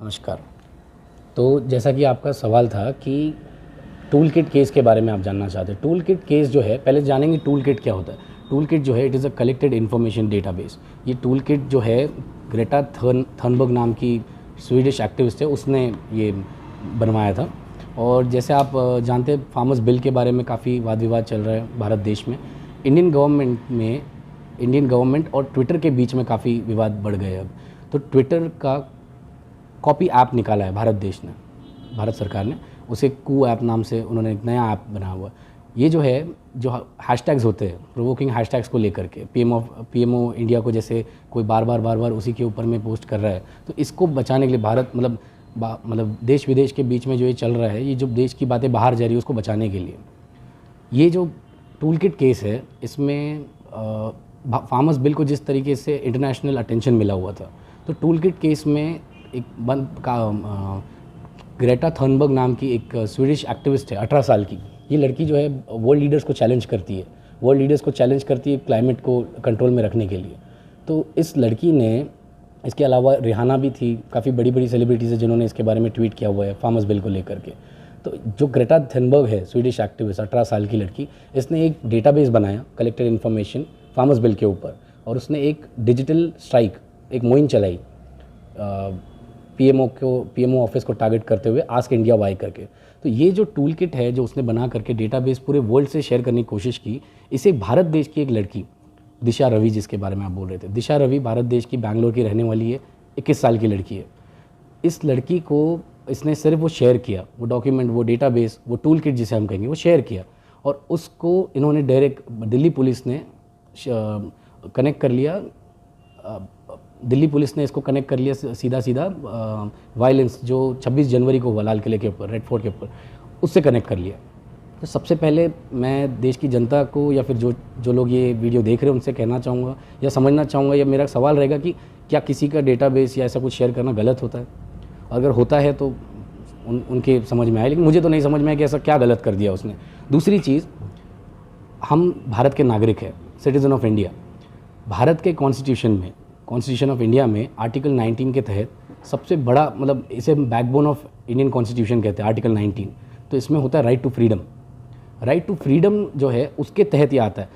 नमस्कार। तो जैसा कि आपका सवाल था कि टूल किट केस के बारे में आप जानना चाहते हैं। टूल किट केस जो है, पहले जानेंगे टूल किट क्या होता है। टूल किट जो है, it is a collected information database. ये टूल किट जो है, ग्रेटा थनबर्ग नाम की स्वीडिश एक्टिविस्ट है, उसने ये बनवाया था। और जैसे आप जानते हैं, फार्मर्स बिल के बारे में काफ़ी वाद विवाद चल रहा है भारत देश में। इंडियन गवर्नमेंट और ट्विटर के बीच में काफ़ी विवाद बढ़ गए अब। तो ट्विटर का कॉपी ऐप निकाला है भारत देश ने, भारत सरकार ने। उसे कू ऐप नाम से उन्होंने एक नया ऐप बनाया हुआ है। ये जो है, जो हैशटैग्स होते हैं, प्रोवोकिंग हैशटैग्स को लेकर के, पीएमओ इंडिया को जैसे कोई बार बार उसी के ऊपर में पोस्ट कर रहा है, तो इसको बचाने के लिए भारत मतलब देश विदेश के बीच में जो ये चल रहा है, ये जो देश की बातें बाहर जा रही है, उसको बचाने के लिए ये जो टूल किट केस है, इसमें फार्मर्स बिल को जिस तरीके से इंटरनेशनल अटेंशन मिला हुआ था, तो टूल किट केस में एक ग्रेटा थनबर्ग नाम की एक स्वीडिश एक्टिविस्ट है, 18 साल की। ये लड़की जो है वर्ल्ड लीडर्स को चैलेंज करती है क्लाइमेट को कंट्रोल में रखने के लिए। तो इस लड़की ने, इसके अलावा रिहाना भी थी, काफ़ी बड़ी बड़ी सेलिब्रिटीज़ है जिन्होंने इसके बारे में ट्वीट किया हुआ है फार्मर्स बिल को लेकर के। तो जो ग्रेटा थनबर्ग है, स्वीडिश एक्टिविस्ट, 18 साल की लड़की, इसने एक डेटाबेस बनाया कलेक्टेड इन्फॉर्मेशन फार्मर्स बिल के ऊपर, और उसने एक डिजिटल स्ट्राइक, एक मुहिम चलाई पीएमओ ऑफिस को टारगेट करते हुए, आस्क इंडिया वाई करके। तो ये जो टूल किट है, जो उसने बना करके डेटाबेस पूरे वर्ल्ड से शेयर करने की कोशिश की, इसे भारत देश की एक लड़की, दिशा रवि, जिसके बारे में आप बोल रहे थे, दिशा रवि भारत देश की, बैंगलोर की रहने वाली है, 21 साल की लड़की है। इस लड़की को इसने सिर्फ वो शेयर किया, वो डॉक्यूमेंट, वो डेटाबेस, वो टूल किट जिसे हम कहेंगे, वो शेयर किया, और उसको इन्होंने डायरेक्ट दिल्ली पुलिस ने कनेक्ट कर लिया। दिल्ली पुलिस ने इसको कनेक्ट कर लिया सीधा वायलेंस, जो 26 जनवरी को हुआ लाल किले के ऊपर, रेड फोर्ट के ऊपर, उससे कनेक्ट कर लिया। तो सबसे पहले मैं देश की जनता को, या फिर जो लोग ये वीडियो देख रहे हैं, उनसे कहना चाहूँगा या समझना चाहूँगा, या मेरा सवाल रहेगा कि क्या किसी का डेटाबेस या ऐसा कुछ शेयर करना गलत होता है? अगर होता है तो उनके समझ में आए, लेकिन मुझे तो नहीं समझ में आया कि ऐसा क्या गलत कर दिया उसने। दूसरी चीज़, हम भारत के नागरिक हैं, सिटीज़न ऑफ इंडिया। भारत के कॉन्स्टिट्यूशन ऑफ इंडिया में आर्टिकल 19 के तहत सबसे बड़ा, मतलब इसे बैकबोन ऑफ इंडियन कॉन्स्टिट्यूशन कहते हैं, आर्टिकल 19। तो इसमें होता है राइट टू फ्रीडम जो है, उसके तहत ये आता है।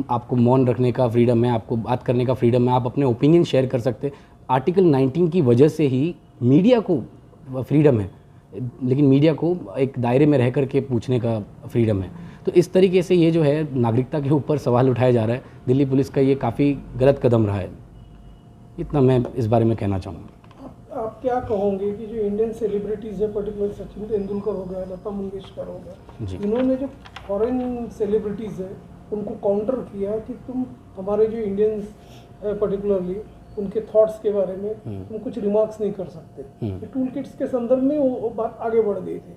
आपको मौन रखने का फ्रीडम है, आपको बात करने का फ्रीडम है, आप अपने ओपिनियन शेयर कर सकते हैं। आर्टिकल 19 की वजह से ही मीडिया को फ्रीडम है, लेकिन मीडिया को एक दायरे में रह कर के पूछने का फ्रीडम है। तो इस तरीके से ये जो है, नागरिकता के ऊपर सवाल उठाया जा रहा है। दिल्ली पुलिस का ये काफ़ी गलत कदम रहा है। इतना मैं इस बारे में कहना चाहूँगा। आप क्या कहोगे कि जो इंडियन सेलिब्रिटीज़ है, पर्टिकुलर सचिन तेंदुलकर हो गया, लता मंगेशकर हो गया, इन्होंने जो फॉरेन सेलिब्रिटीज़ है उनको काउंटर किया कि तुम हमारे जो इंडियंस है पर्टिकुलरली उनके थॉट्स के बारे में तुम कुछ रिमार्क्स नहीं कर सकते। टूल किट्स के संदर्भ में वो बात आगे बढ़ गई थी।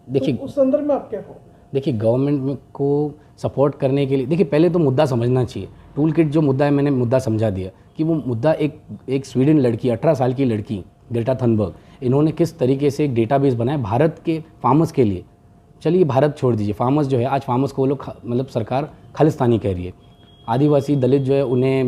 देखिए, तो उस संदर्भ में आप क्या कहोगे? देखिए, गवर्नमेंट को सपोर्ट करने के लिए, देखिए पहले तो मुद्दा समझना चाहिए। टूल किट जो मुद्दा है, मैंने मुद्दा समझा दिया कि वो मुद्दा एक स्वीडन लड़की, 18 साल की लड़की ग्रेटा थनबर्ग, इन्होंने किस तरीके से एक डेटाबेस बनाया भारत के फार्मर्स के लिए। चलिए भारत छोड़ दीजिए, फार्मर्स जो है, आज फार्मर्स को वो लोग मतलब सरकार खालिस्तानी कह रही है। आदिवासी दलित जो है, उन्हें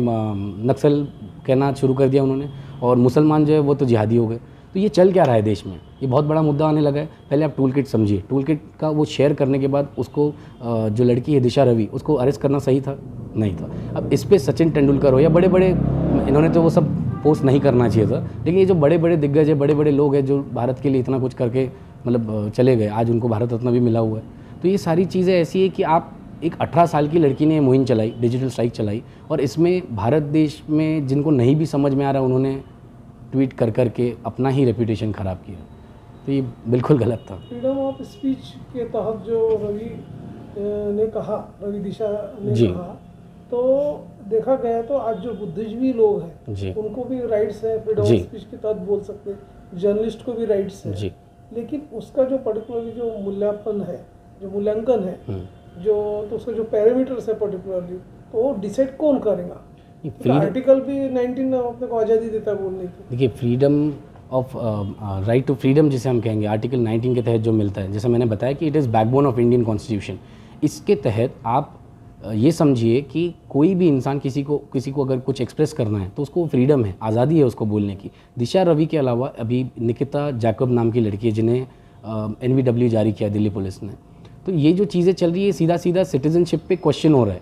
नक्सल कहना शुरू कर दिया उन्होंने, और मुसलमान जो है वो तो जिहादी हो गए। तो ये चल क्या रहा है देश में, ये बहुत बड़ा मुद्दा आने लगा है। पहले आप टूल किट समझिए। टूल किट का वो शेयर करने के बाद उसको जो लड़की है दिशा रवि, उसको अरेस्ट करना सही था? नहीं था। अब इस पर सचिन तेंदुलकर हो या बड़े बड़े, इन्होंने तो वो सब पोस्ट नहीं करना चाहिए था, लेकिन ये जो बड़े बड़े दिग्गज है, बड़े बड़े लोग हैं जो भारत के लिए इतना कुछ करके मतलब चले गए, आज उनको भारत रत्न भी मिला हुआ है। तो ये सारी चीज़ें ऐसी है कि आप, एक 18 साल की लड़की ने मुहिम चलाई, डिजिटल स्ट्राइक चलाई, और इसमें भारत देश में जिनको नहीं भी समझ में आ रहा, उन्होंने ट्वीट कर करके अपना ही रेपुटेशन ख़राब किया। तो ये बिल्कुल गलत था। फ्रीडम ऑफ स्पीच के तहत जो रवि दिशा ने कहा, तो देखा गया तो आज जो बुद्धिजीवी लोग हैं उनको भी राइट्स है, फ्रीडम ऑफ स्पीच के तहत बोल सकते हैं, जर्नलिस्ट को भी राइट्स है। लेकिन उसका जो पर्टिकुलरली जो मूल्यांकन है, तो उसका जो पैरामीटर्स है पर्टिकुलरली, तो वो डिसाइड कौन करेगा? तो आर्टिकल भी 19 अपने को आज़ादी देता है बोलने की। देखिए, freedom of right to freedom जिसे हम कहेंगे, आर्टिकल 19 के तहत जो मिलता है, जैसे मैंने बताया कि it is backbone of Indian constitution. इसके तहत आप ये समझिए कि कोई भी इंसान किसी को अगर कुछ एक्सप्रेस करना है तो उसको फ्रीडम है, आज़ादी है उसको बोलने की। दिशा रवि के अलावा अभी निकिता जैकब नाम की लड़की है जिन्हें NVW जारी किया दिल्ली पुलिस ने। तो ये जो चीज़ें चल रही है सीधा सीधा सिटीजनशिप पे क्वेश्चन हो रहा है।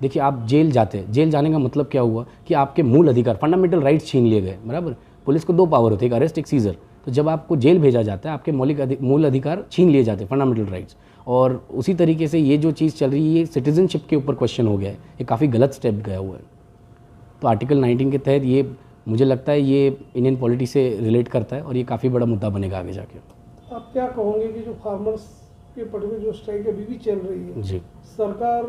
देखिए आप जेल जाने का मतलब क्या हुआ कि आपके मूल अधिकार, फंडामेंटल राइट्स छीन लिए गए, बराबर। पुलिस को 2 पावर होते हैं, एक अरेस्ट एक सीजर। तो जब आपको जेल भेजा जाता है आपके मूल अधिकार छीन लिए जाते हैं, फंडामेंटल राइट्स। और उसी तरीके से ये जो चीज़ चल रही है ये सिटीजनशिप के ऊपर क्वेश्चन हो गया है, ये काफ़ी गलत स्टेप गया हुआ है। तो आर्टिकल 19 के तहत ये मुझे लगता है ये इंडियन पॉलिटी से रिलेट करता है और ये काफ़ी बड़ा मुद्दा बनेगा आगे जाके। आप क्या कहोगे कि जो फार्मर्स के पर्टिकुलर जो स्ट्राइक अभी भी चल रही है जी, सरकार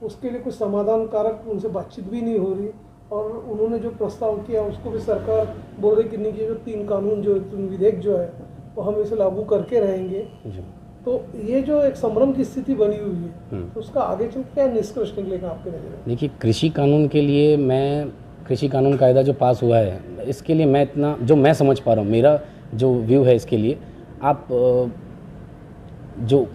उसके लिए कुछ समाधान कारक उनसे बातचीत भी नहीं हो रही, और उन्होंने जो प्रस्ताव किया उसको भी सरकार बोल रही कि नहीं कि जो 3 कानून जो विधेयक जो है वो हम इसे लागू करके रहेंगे। जी। तो ये जो एक संभ्रम की स्थिति बनी हुई है तो उसका आगे चल क्या निष्कर्ष निकलेगा आपके नज़र में? देखिए कृषि कानून के लिए कृषि कानून कायदा जो पास हुआ है इसके लिए मैं इतना जो मैं समझ पा रहा हूँ, मेरा जो व्यू है इसके लिए, आप जो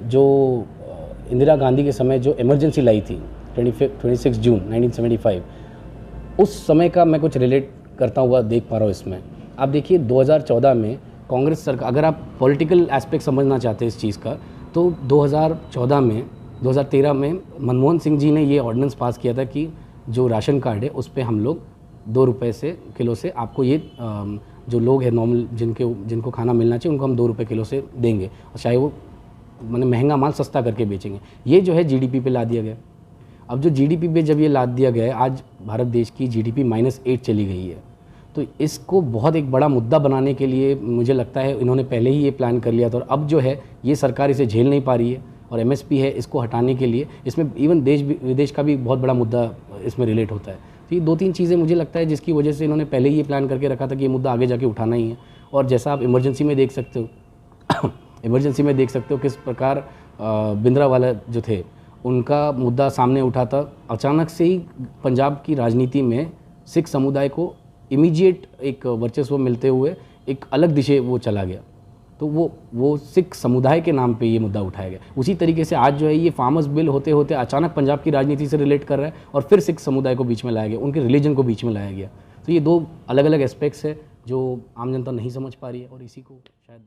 इंदिरा गांधी के समय जो इमरजेंसी लाई थी 26 जून 1975, उस समय का मैं कुछ रिलेट करता हुआ देख पा रहा हूँ इसमें। आप देखिए 2014 में कांग्रेस सरकार, अगर आप पॉलिटिकल एस्पेक्ट समझना चाहते हैं इस चीज़ का, तो 2013 में मनमोहन सिंह जी ने ये ऑर्डिनेंस पास किया था कि जो राशन कार्ड है उस पर हम लोग 2 रुपये से किलो से आपको ये जो लोग हैं नॉर्मल जिनको खाना मिलना चाहिए उनको हम 2 रुपये किलो से देंगे, और चाहे वो मैंने महंगा माल सस्ता करके बेचेंगे। ये जो है GDP पे ला दिया गया। अब जो GDP पे जब ये लाद दिया गया है, आज भारत देश की GDP -8 चली गई है। तो इसको बहुत एक बड़ा मुद्दा बनाने के लिए मुझे लगता है इन्होंने पहले ही ये प्लान कर लिया था, और अब जो है ये सरकार इसे झेल नहीं पा रही है, और MSP है इसको हटाने के लिए इसमें इवन देश विदेश का भी बहुत बड़ा मुद्दा इसमें रिलेट होता है। तो ये 2-3 चीज़ें मुझे लगता है जिसकी वजह से इन्होंने पहले ही ये प्लान करके रखा था कि ये मुद्दा आगे जाके उठाना ही है। और जैसा आप इमरजेंसी में देख सकते हो किस प्रकार भिंडरावाला जो थे उनका मुद्दा सामने उठा था। अचानक से ही पंजाब की राजनीति में सिख समुदाय को इमीडिएट एक वर्चस्व मिलते हुए एक अलग दिशा वो चला गया। तो वो सिख समुदाय के नाम पे ये मुद्दा उठाया गया। उसी तरीके से आज जो है ये फार्मर्स बिल होते होते अचानक पंजाब की राजनीति से रिलेट कर रहा है और फिर सिख समुदाय को बीच में लाया गया, उनके रिलीजन को बीच में लाया गया। तो ये 2 अलग अलग एस्पेक्ट्स है जो आम जनता नहीं समझ पा रही है, और इसी को शायद